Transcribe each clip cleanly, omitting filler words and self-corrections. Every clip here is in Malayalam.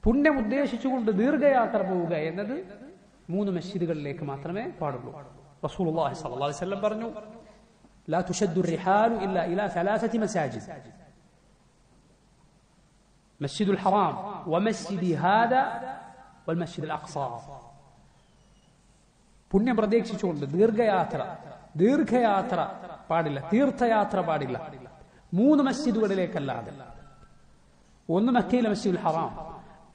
പുണ്യം ഉദ്ദേശിച്ചുകൊണ്ട് ദീർഘയാത്ര പോവുക എന്നത് 3 മസ്ജിദുകളിലേക്ക് മാത്രമേ പാടുള്ളൂ. റസൂലുള്ളാഹി സ്വല്ലല്ലാഹു അലൈഹി വസല്ലം പറഞ്ഞു, ലാ തുശദ്ദു റിഹാലു ഇല്ലാ ഇലാ 3 മസാജിദ്, മസ്ജിദുൽ ഹറാം വമസ്ജിദി ഹാദാ വൽമസ്ജിദുൽ അഖ്സ. പുണ്യം പ്രതീക്ഷിച്ചുകൊണ്ട് ദീർഘയാത്ര പാടില്ല, തീർത്ഥയാത്ര പാടില്ല 3 മസ്ജിദുകളിലേക്കല്ലാതെ. ഒന്ന് മക്കയിലെ മസ്ജിദുൽ ഹറാം,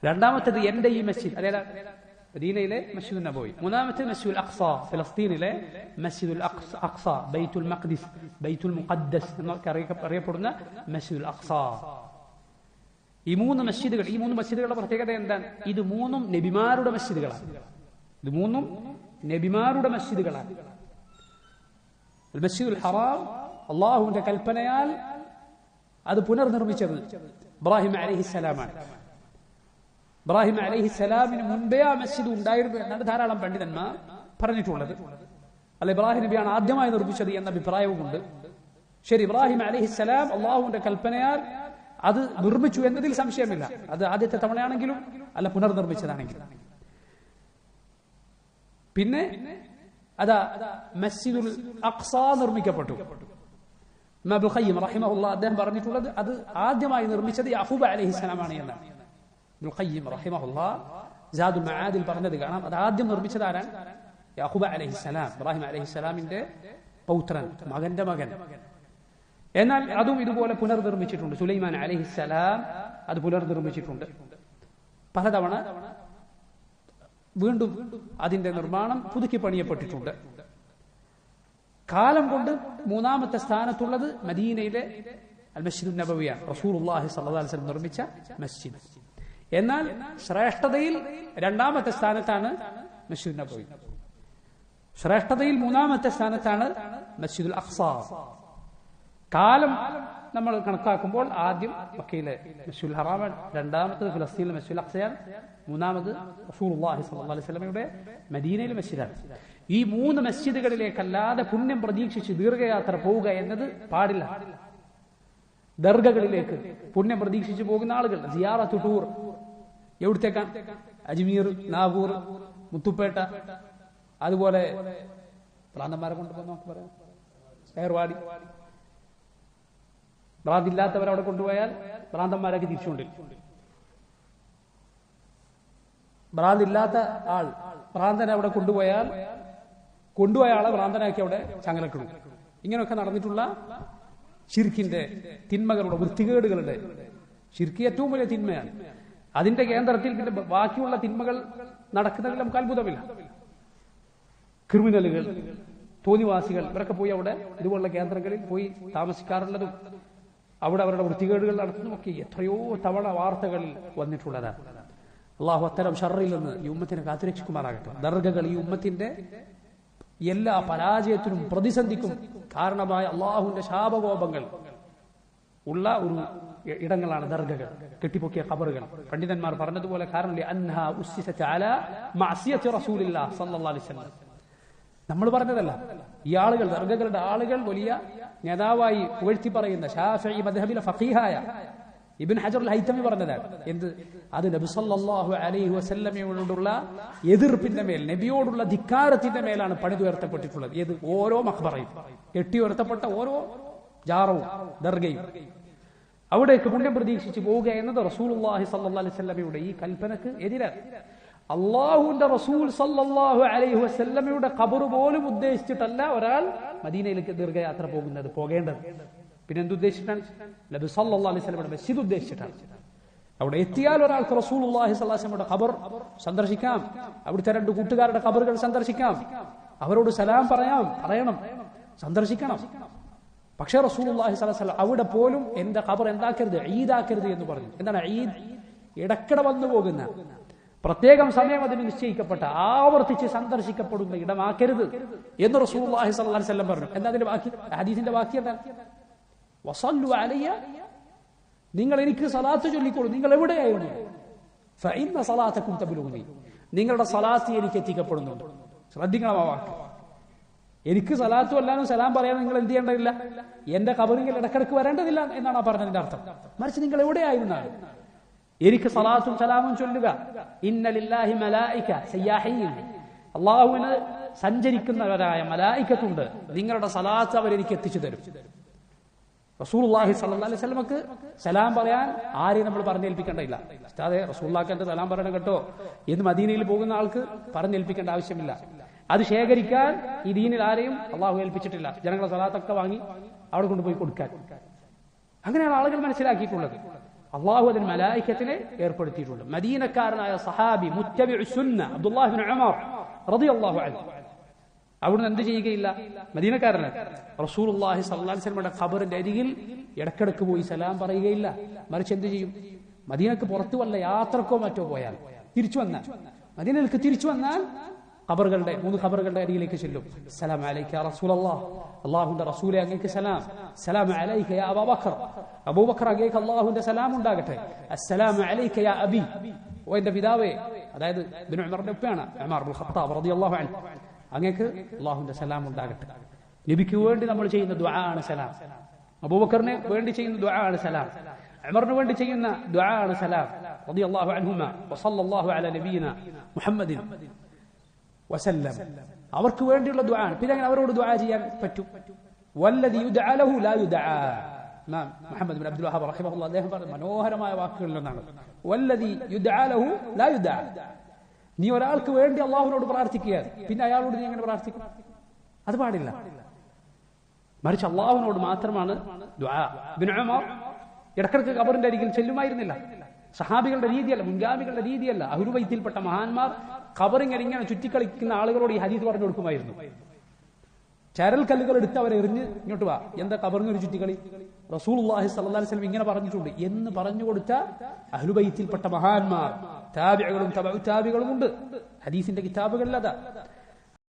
രണ്ടാമത്തേത് എന്റെ ഈ മസ്ജിദ്, അതായത് മദീനയിലെ മസ്ജിദുൽ നബവി, മൂന്നാമത്തേത് മസ്ജിദുൽ അഖ്സ, ഫലസ്തീനിലെ മസ്ജിദുൽ അഖ്സ, ബൈത്തുൽ മഖ്ദിസ്, ബൈത്തുൽ മുഖദ്ദസ് എന്നൊക്കെ അറിയപ്പെടുന്ന മസ്ജിദുൽ അഖ്സ. ഈ 3 മസ്ജിദുകളുടെ പ്രത്യേകത എന്താണ്? ഇത് 3 നബിമാരുടെ മസ്ജിദുകളാണ്. ഇത് 3 നബിമാരുടെ മസ്ജിദുകളാണ്. മസ്ജിദുൽ ഹറാം അള്ളാഹുവിന്റെ കൽപ്പനയാൽ അത് പുനർനിർമ്മിച്ചത് ഇബ്രാഹിം അലൈഹിസ്സലാമാണ്. ഇബ്രാഹിം അലൈഹിസ്സലാമിന് മുൻപേ ആ മസ്ജിദ് ഉണ്ടായിരുന്നു എന്നാണ് ധാരാളം പണ്ഡിതന്മാർ പറഞ്ഞിട്ടുള്ളത്. അല്ല, ഇബ്രാഹിം നബിയാണ് ആദ്യമായി നിർമ്മിച്ചത് എന്ന അഭിപ്രായവുമുണ്ട്. ശരി, ഇബ്രാഹിം അലൈഹിസ്സലാം അള്ളാഹുവിന്റെ കൽപ്പനയാൽ അത് നിർമ്മിച്ചു എന്നതിൽ സംശയമില്ല. അത് ആദ്യത്തെ തവണയാണെങ്കിലും അല്ല പുനർനിർമ്മിച്ചതാണെങ്കിലും. പിന്നെ അതാ മസ്ജിദുൽ അഖ്സ നിർമ്മിക്കപ്പെട്ടു. ഇമാം ഇബ്നുൽ ഖയ്യിം റഹിമഹുല്ലാഹ് അദ്ദേഹം പറഞ്ഞിട്ടുള്ളത് അത് ആദ്യമായി നിർമ്മിച്ചത് യാഖൂബ് അലൈഹിസ്സലാമാണ് എന്നാണ്. ഇബ്നുൽ ഖയ്യിം റഹിമഹുല്ലാഹ് സാദുൽ മആദിൽ പറഞ്ഞത് കാണാം, അത് ആദ്യം നിർമ്മിച്ചത് ആരാണ്? യാഖൂബ് അലൈഹിസ്സലാം, ഇബ്രാഹിം അലൈഹിസ്സലാമിന്റെ പൗത്രൻ, മകന്റെ മകൻ. എന്നാൽ അതും ഇതുപോലെ പുനർനിർമ്മിച്ചിട്ടുണ്ട്. സുലൈമാൻ അലൈഹിസ്സലാം അത് പുനർനിർമ്മിച്ചിട്ടുണ്ട് പലതവണ. വീണ്ടും അതിന്റെ നിർമ്മാണം പുതുക്കി പണിയപ്പെട്ടിട്ടുണ്ട്. കാലം കൊണ്ട് 3ാമത്തെ സ്ഥാനത്തുള്ളത് മദീനയിലെ അൽ മസ്ജിദുൻ നബവിയാണ്, റസൂലുള്ളാഹി സ്വല്ലല്ലാഹു അലൈഹി വസല്ലം നിർമ്മിച്ച മസ്ജിദ്. എന്നാൽ ശ്രേഷ്ഠതയിൽ 2ാമത്തെ സ്ഥാനത്താണ് മസ്ജിദുൻ നബവി. ശ്രേഷ്ഠതയിൽ 3ാമത്തെ സ്ഥാനത്താണ് മസ്ജിദുൽ അഖ്സ. കാലം നമ്മൾ കണക്കാക്കുമ്പോൾ ആദ്യം മക്കയിലെ മസ്ജിദുൽ ഹറാമാണ്, 2ാമത്തത് ഫലസ്തീനിലെ മസ്ജിദുൽ അഖ്സയാണ്, 3ാമത് റസൂലുള്ളാഹി സ്വല്ലല്ലാഹു അലൈഹി വസല്ലമയുടെ മദീനയിലെ മസ്ജിദാണ്. ഈ 3 മസ്ജിദുകളിലേക്കല്ലാതെ പുണ്യം പ്രതീക്ഷിച്ച് ദീർഘയാത്ര പോവുക എന്നത് പാടില്ല. ദർഗകളിലേക്ക് പുണ്യം പ്രതീക്ഷിച്ച് പോകുന്ന ആളുകൾ സിയാറത്ത് ടൂർ എവിടത്തേക്കാണ്? അജ്മീർ, നാഗൂർ, മുത്തുപ്പേട്ട, അതുപോലെ പ്രാന്തന്മാരെ കൊണ്ടുപോകുന്ന നമുക്ക് പറയാം ഏർവാടി. ഭ്രാന്തില്ലാത്തവരവിടെ കൊണ്ടുപോയാൽ ഭ്രാന്തന്മാരാക്കി തിരിച്ചുകൊണ്ടിരിക്കും. ഭ്രാന്തില്ലാത്ത ആൾ ഭ്രാന്തനെ അവിടെ കൊണ്ടുപോയ ആളെ ഭ്രാന്തനാക്കി അവിടെ ചങ്ങലക്കിടും. ഇങ്ങനെയൊക്കെ നടന്നിട്ടുള്ള ശിർക്കിന്റെ തിന്മകളുടെ വൃത്തികേടുകളുടെ, ശിർക്ക് ഏറ്റവും വലിയ തിന്മയാണ്. അതിന്റെ കേന്ദ്രത്തിൽ പിന്നെ ബാക്കിയുള്ള തിന്മകൾ നടക്കുന്നതിൽ നമുക്ക് അത്ഭുതമില്ല. ക്രിമിനലുകൾ, തോന്നിവാസികൾ ഇവരൊക്കെ പോയി അവിടെ ഇതുപോലുള്ള കേന്ദ്രങ്ങളിൽ പോയി താമസിക്കാറുള്ളതും അവിടെ അവരുടെ വൃത്തികേടുകൾ നടത്തുന്നതുമൊക്കെ എത്രയോ തവണ വാർത്തകളിൽ വന്നിട്ടുള്ളതാണ്. അള്ളാഹു അത്തരം ഷർറിൽ നിന്ന് ഈ ഉമ്മത്തിനെ കാത്തുരക്ഷിക്കുമാറാകട്ടെ. ദർഗകൾ ഈ ഉമ്മത്തിന്റെ എല്ലാ പരാജയത്തിനും പ്രതിസന്ധിക്കും കാരണമായ അള്ളാഹുവിന്റെ ശാപകോപങ്ങൾ ഉള്ള ഒരു ഇടങ്ങളാണ് ദർഗകൾ, കെട്ടിപ്പൊക്കിയ ഖബറുകൾ. പണ്ഡിതന്മാർ പറഞ്ഞതുപോലെ കാരണം നമ്മൾ പറഞ്ഞതല്ല, ഈ ആളുകൾ ദർഗകളുടെ ആളുകൾ വലിയ നേതാവായി പുകഴ്ത്തി പറയുന്ന ശാഫിഈ മദ്ഹബിലെ ഫഖീഹായ ഇബ്ൻ ഹജർ അൽ ഹൈതമി പറഞ്ഞതാണ്. എന്ത്? അത് നബി സല്ലല്ലാഹു അലൈഹി വസല്ലമയോടുള്ള എതിർപ്പിന്റെ മേൽ, നബിയോടുള്ള ധിക്കാരത്തിന്റെ മേലാണ് പണിതുയർത്തപ്പെട്ടിട്ടുള്ളത്. ഏത്? ഓരോ മഖ്ബറയും, കെട്ടിയുയർത്തപ്പെട്ട ഓരോ ജാറവും ദർഗയും. അവിടേക്ക് പുണ്യം പ്രതീക്ഷിച്ച് പോവുക എന്നത് റസൂലുള്ളാഹി സ്വല്ലല്ലാഹു അലൈഹി വസല്ലമയുടെ ഈ കൽപ്പനക്ക് എതിരാണ്. അള്ളാഹുവിന്റെ റസൂൽ സല്ലല്ലാഹു അലൈഹി വസല്ലമയുടെ ഖബർ പോലും ഉദ്ദേശിച്ചിട്ടല്ല ഒരാൾ മദീനയിലേക്ക് ദീർഘയാത്ര പോകേണ്ടത്. പിന്നെ എന്തുദ്ദേശിച്ചിട്ടാണ്? നബി സല്ലല്ലാഹു അലൈഹി വസല്ലമയുടെ മസ്ജിദ് ഉദ്ദേശിച്ചിട്ടാണ്. അവിടെ എത്തിയാൽ ഒരാൾക്ക് റസൂലുള്ളാഹി സ്വല്ലല്ലാഹു അലൈഹി വസല്ലമയുടെ ഖബർ സന്ദർശിക്കാം, അവിടുത്തെ 2 കൂട്ടുകാരുടെ ഖബറുകൾ സന്ദർശിക്കാം, അവരോട് സലാം പറയണം, സന്ദർശിക്കണം. പക്ഷേ റസൂലുള്ളാഹി സ്വല്ലല്ലാഹു അലൈഹി വസല്ലം അവിടെ പോലും എന്റെ ഖബർ എന്താക്കരുത്, ഈദാക്കരുത് എന്ന് പറഞ്ഞു. എന്താണ് ഈദ്? ഇടക്കിട വന്നു പോകുന്ന, പ്രത്യേകം സമയം അതിന് നിശ്ചയിക്കപ്പെട്ട, ആവർത്തിച്ച് സന്ദർശിക്കപ്പെടുന്ന ഇടമാക്കരുത് എന്ന് റസൂലുള്ളാഹി സ്വല്ലല്ലാഹു അലൈഹി വസല്ലം പറഞ്ഞു. എന്താ അതിന്റെ ബാക്കി? ഹദീസിന്റെ ബാക്കി എന്താണ്? വസല്ലു അലയ്യ, നിങ്ങൾ എനിക്ക് സലാത്ത് ചൊല്ലിക്കോളൂ, നിങ്ങൾ എവിടെയായിരുന്നു? ഫഇന്ന സലാത്തകും തബ്ലുഗുനി, നിങ്ങളുടെ സലാത്ത് എനിക്ക് എത്തിക്കപ്പെടുന്നുണ്ട്. ശ്രദ്ധിക്കണം ആ വാക്ക്. എനിക്ക് സലാത്തു അല്ലാനും സലാം പറയാൻ നിങ്ങൾ എന്ത് ചെയ്യേണ്ടതില്ല, എന്റെ ഖബറിൽ ഇടക്കിടക്ക് വരേണ്ടതില്ല എന്നാണ് പറഞ്ഞതിന്റെ അർത്ഥം. മറിച്ച് നിങ്ങൾ എവിടെയായിരുന്നാണ്, എനിക്ക് സലാത്തും സലാമും ചൊല്ലുക. ഇന്ന ലില്ലാഹി മലായിക സയ്യാഹീൻ, അള്ളാഹുവിന് സഞ്ചരിക്കുന്നവരായ മലായികത്തുണ്ട്, നിങ്ങളുടെ സലാത്ത് അവരെനിക്ക് എത്തിച്ചു തരും. റസൂലുള്ളാഹി സ്വല്ലല്ലാഹു അലൈഹി വസല്ലമക്ക് സലാം പറയാൻ ആരെയും നമ്മൾ പറഞ്ഞേൽപ്പിക്കേണ്ടതില്ല. ഉസ്താദേ റസൂലുള്ളാഹിക്ക് എന്റെ സലാം പറയണം കേട്ടോ എന്ന് മദീനയിൽ പോകുന്ന ആൾക്ക് പറഞ്ഞേൽപ്പിക്കേണ്ട ആവശ്യമില്ല. അത് ശേഖരിക്കാൻ ഈ ദീനിൽ ആരെയും അള്ളാഹു ഏൽപ്പിച്ചിട്ടില്ല. ജനങ്ങളുടെ സലാത്തൊക്കെ വാങ്ങി അവിടെ കൊണ്ടുപോയി കൊടുക്കാൻ. അങ്ങനെയാണ് ആളുകൾ മനസ്സിലാക്കിയിട്ടുള്ളത്. അള്ളാഹു അതിന് മലായികത്തിനെ ഏർപ്പെടുത്തിയിട്ടുണ്ട്. മദീനക്കാരനായ സഹാബി മുത്തബിഉ സുന്ന അബ്ദുല്ലാഹി ഇബ്നു ഉമർ റളിയല്ലാഹു അൻഹു അവിടുന്ന് എന്ത് ചെയ്യുകയില്ല, മദീനക്കാരനാണ്, റസൂലുള്ളാഹി സ്വല്ലല്ലാഹു അലൈഹി വസല്ലമയുടെ ഖബറിന്റെ അരികിൽ ഇടക്കിടക്ക് പോയി സലാം പറയുകയില്ല. മറിച്ച് എന്ത് ചെയ്യും, മദീനക്ക് പുറത്തു വല്ല യാത്രക്കോ മറ്റോ പോയാൽ തിരിച്ചു വന്നാൽ, മദീനയിലേക്ക് തിരിച്ചു വന്നാൽ ഖബറുകളുടെ 3 ഖബറുകളുടെ അരികിലേക്ക് ചെല്ലും. സലാം അലൈക യാ റസൂലല്ലാഹ്, അല്ലാഹുവിന്റെ റസൂലേ അങ്ങേക്ക് സലാം. സലാം അലൈക യാ അബൂബക്കർ, അബൂബക്കർ അങ്ങേക്ക് അല്ലാഹുവിന്റെ സലാം ഉണ്ടാകട്ടെ. അസ്സലാമു അലൈക യാ അബി, ഓ എന്റെ പിതാവേ, അതായത് ഇബ്നു ഉമറിന്റെ ഉപ്പയാണ് ഉമർ ഇബ്നുൽ ഖത്താബ് റളിയല്ലാഹു അൻഹു, അങ്ങേക്ക് അല്ലാഹുവിന്റെ സലാം ഉണ്ടാകട്ടെ. നബിക്ക് വേണ്ടി നമ്മൾ ചെയ്യുന്ന ദുആ ആണ് സലാം. അബൂബക്കറിന് വേണ്ടി ചെയ്യുന്ന ദുആ ആണ് സലാം. ഉമറിന് വേണ്ടി ചെയ്യുന്ന ദുആ ആണ് സലാം റളിയല്ലാഹു അൻഹുമാ വസല്ലല്ലാഹു അലാ നബിയിനാ മുഹമ്മദിൻ വസല്ലം. അവർക്ക് വേണ്ടിയുള്ള ദുആ ആണ്. പിന്നെ അങ്ങനെ അവരോട് ദുആ ചെയ്യാൻ പറ്റും. വല്ലദി യുദ്ആ ലഹു ലാ യുദ്ആ. ഇമാം മുഹമ്മദ് ബിൻ അബ്ദുൽ വഹാബ് റഹിമഹുല്ലാഹ് അദ്ദേഹം പറഞ്ഞ മനോഹരമായ വാക്കുകളിൽ ഒന്നാണ് വല്ലദി യുദ്ആ ലഹു ലാ യുദ്ആ. നീ ഒരാൾക്ക് വേണ്ടി അള്ളാഹുവിനോട് പ്രാർത്ഥിക്കുക, പിന്നെ അയാളോട് നീ എങ്ങനെ പ്രാർത്ഥിക്കും? അത് പാടില്ല. മറിച്ച് അള്ളാഹുവിനോട് മാത്രമാണ് ദുആ. ഇബ്നു ഉമർ ഇടക്കിടക്ക് ഖബറിന്റെ അരികിൽ ചെല്ലുമായിരുന്നില്ല. സഹാബികളുടെ രീതിയല്ല, മുൻഗാമികളുടെ രീതിയല്ല. അഹ്ലു ബൈത്തിൽപ്പെട്ട മഹാന്മാർ ഖബറിങ്ങനെ ഇങ്ങനെ ചുറ്റിക്കളിക്കുന്ന ആളുകളോട് ഈ ഹദീസ് പറഞ്ഞു കൊടുക്കുമായിരുന്നു. ചരൽ കല്ലുകൾ എടുത്ത് അവരെ എറിഞ്ഞ് ഇങ്ങോട്ട് വാ, എന്താ ഖബറിന് ഒരു ചുറ്റിക്കളി? റസൂലുള്ളാഹി സ്വല്ലല്ലാഹു അലൈഹി വസല്ലം ഇങ്ങനെ പറഞ്ഞിട്ടുണ്ട് എന്ന് പറഞ്ഞു കൊടുത്ത അഹ്ലു ബൈത്തിൽപ്പെട്ട മഹാന്മാർ, താബിഈകളും തബഉ താബിഈകളും ഉണ്ട്. ഹദീസിന്റെ കിതാബുകളിൽ അതാ.